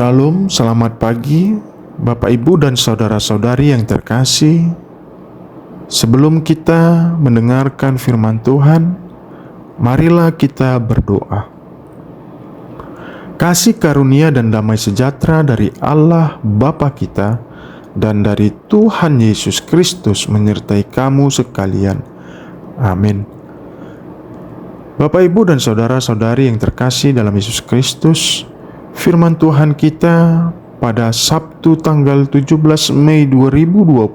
Shalom, selamat pagi Bapak Ibu dan saudara-saudari yang terkasih. Sebelum kita mendengarkan firman Tuhan, marilah kita berdoa. Kasih karunia dan damai sejahtera dari Allah Bapa kita dan dari Tuhan Yesus Kristus menyertai kamu sekalian. Amin. Bapak Ibu dan saudara-saudari yang terkasih dalam Yesus Kristus, firman Tuhan kita pada Sabtu tanggal 17 Mei 2025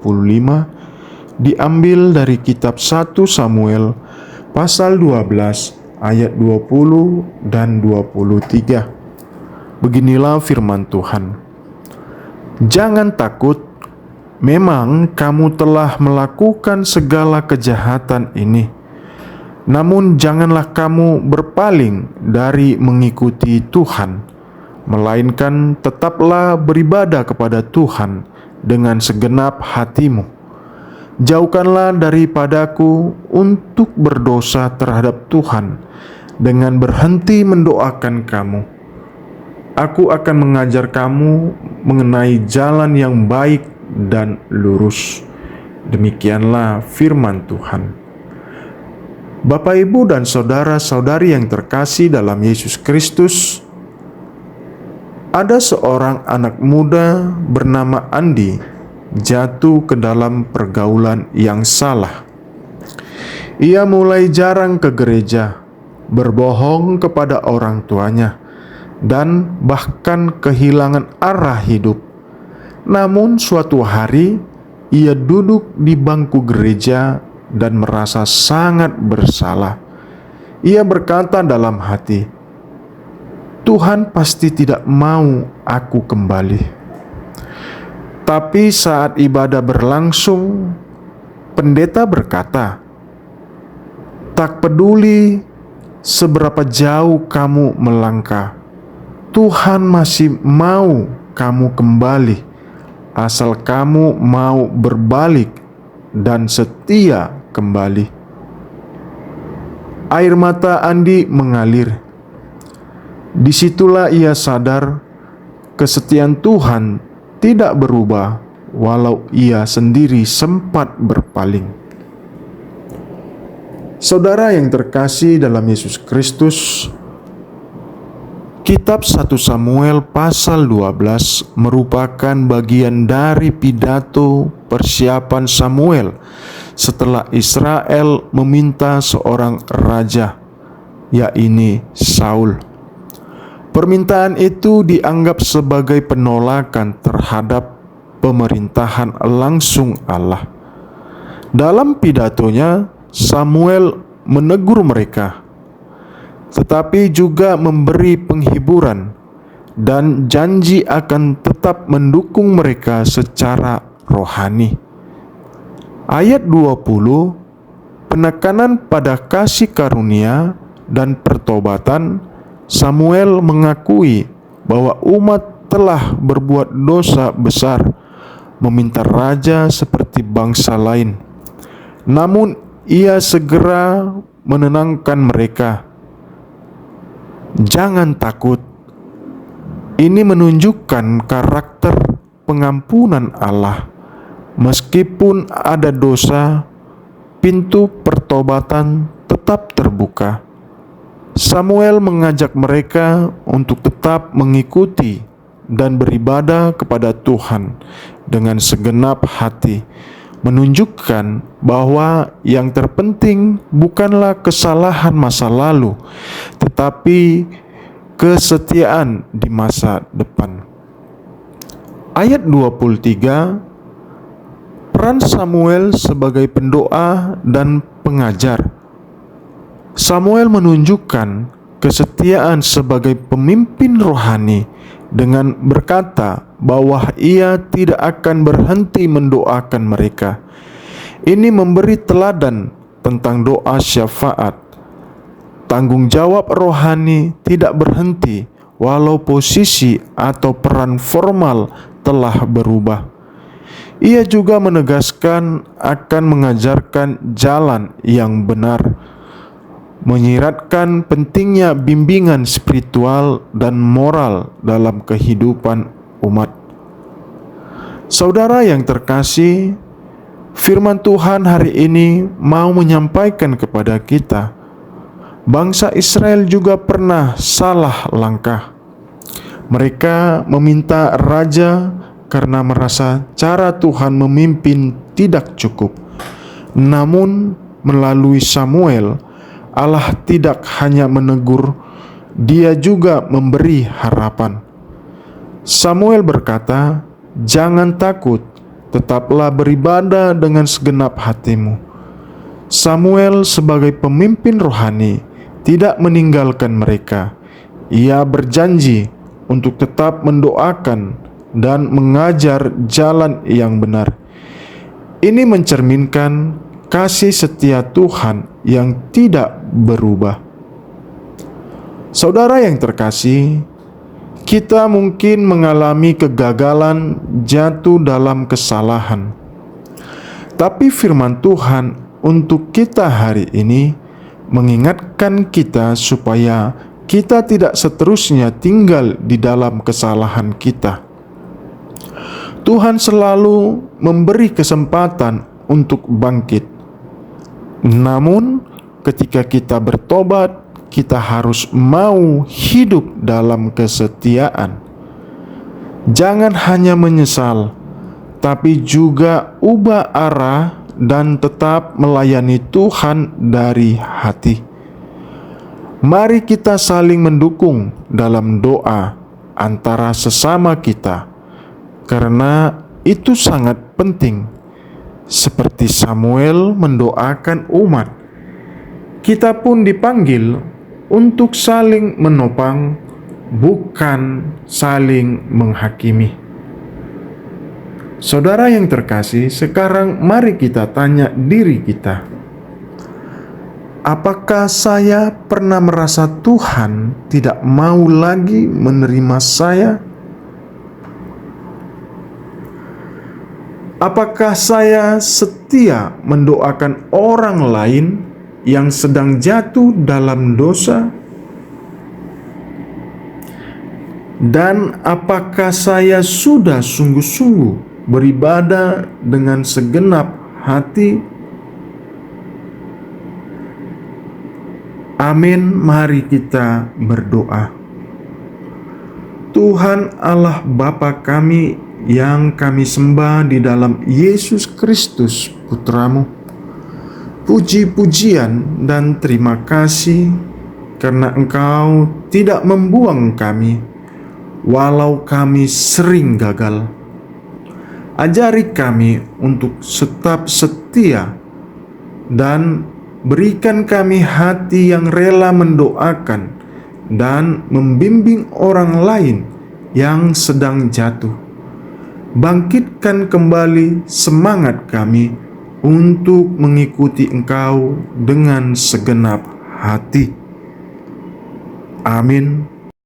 diambil dari kitab 1 Samuel pasal 12 ayat 20 dan 23. Beginilah firman Tuhan. Jangan takut, memang kamu telah melakukan segala kejahatan ini. Namun janganlah kamu berpaling dari mengikuti Tuhan, melainkan tetaplah beribadah kepada Tuhan dengan segenap hatimu. Jauhkanlah daripadaku untuk berdosa terhadap Tuhan dengan berhenti mendoakan kamu. Aku akan mengajar kamu mengenai jalan yang baik dan lurus. Demikianlah firman Tuhan. Bapak, Ibu, dan saudara-saudari yang terkasih dalam Yesus Kristus, ada seorang anak muda bernama Andi jatuh ke dalam pergaulan yang salah. Ia mulai jarang ke gereja, berbohong kepada orang tuanya, dan bahkan kehilangan arah hidup. Namun suatu hari ia duduk di bangku gereja dan merasa sangat bersalah. Ia berkata dalam hati, "Tuhan pasti tidak mau aku kembali." Tapi saat ibadah berlangsung, pendeta berkata, "Tak peduli seberapa jauh kamu melangkah, Tuhan masih mau kamu kembali, asal kamu mau berbalik dan setia kembali." Air mata Andi mengalir. Disitulah ia sadar kesetiaan Tuhan tidak berubah walau ia sendiri sempat berpaling. Saudara yang terkasih dalam Yesus Kristus, kitab 1 Samuel pasal 12 merupakan bagian dari pidato persiapan Samuel setelah Israel meminta seorang raja, yakni Saul. Permintaan itu dianggap sebagai penolakan terhadap pemerintahan langsung Allah. Dalam pidatonya, Samuel menegur mereka, tetapi juga memberi penghiburan dan janji akan tetap mendukung mereka secara rohani. Ayat 20, penekanan pada kasih karunia dan pertobatan. Samuel mengakui bahwa umat telah berbuat dosa besar, meminta raja seperti bangsa lain. Namun ia segera menenangkan mereka. Jangan takut. Ini menunjukkan karakter pengampunan Allah. Meskipun ada dosa, pintu pertobatan tetap terbuka. Samuel mengajak mereka untuk tetap mengikuti dan beribadah kepada Tuhan dengan segenap hati, menunjukkan bahwa yang terpenting bukanlah kesalahan masa lalu, tetapi kesetiaan di masa depan. Ayat 23, peran Samuel sebagai pendoa dan pengajar. Samuel menunjukkan kesetiaan sebagai pemimpin rohani dengan berkata bahwa ia tidak akan berhenti mendoakan mereka. Ini memberi teladan tentang doa syafaat. Tanggung jawab rohani tidak berhenti walau posisi atau peran formal telah berubah. Ia juga menegaskan akan mengajarkan jalan yang benar, menyiratkan pentingnya bimbingan spiritual dan moral dalam kehidupan umat. Saudara yang terkasih, firman Tuhan hari ini mau menyampaikan kepada kita, bangsa Israel juga pernah salah langkah. Mereka meminta raja karena merasa cara Tuhan memimpin tidak cukup. Namun melalui Samuel, Allah tidak hanya menegur, Dia juga memberi harapan. Samuel berkata, "Jangan takut, tetaplah beribadah dengan segenap hatimu." Samuel sebagai pemimpin rohani tidak meninggalkan mereka. Ia berjanji untuk tetap mendoakan dan mengajar jalan yang benar. Ini mencerminkan kasih setia Tuhan yang tidak berubah. Saudara yang terkasih, kita mungkin mengalami kegagalan, jatuh dalam kesalahan. Tapi firman Tuhan untuk kita hari ini mengingatkan kita supaya kita tidak seterusnya tinggal di dalam kesalahan kita. Tuhan selalu memberi kesempatan untuk bangkit. Namun, ketika kita bertobat, kita harus mau hidup dalam kesetiaan. Jangan hanya menyesal, tapi juga ubah arah dan tetap melayani Tuhan dari hati. Mari kita saling mendukung dalam doa antara sesama kita, karena itu sangat penting. Seperti Samuel mendoakan umat, kita pun dipanggil untuk saling menopang, bukan saling menghakimi. Saudara yang terkasih, sekarang mari kita tanya diri kita, apakah saya pernah merasa Tuhan tidak mau lagi menerima saya? Apakah saya setia mendoakan orang lain yang sedang jatuh dalam dosa? Dan apakah saya sudah sungguh-sungguh beribadah dengan segenap hati? Amin. Mari kita berdoa. Tuhan Allah Bapa kami yang kami sembah di dalam Yesus Kristus Putra-Mu, puji-pujian dan terima kasih karena Engkau tidak membuang kami walau kami sering gagal. Ajari kami untuk tetap setia dan berikan kami hati yang rela mendoakan dan membimbing orang lain yang sedang jatuh. Bangkitkan kembali semangat kami untuk mengikuti Engkau dengan segenap hati. Amin.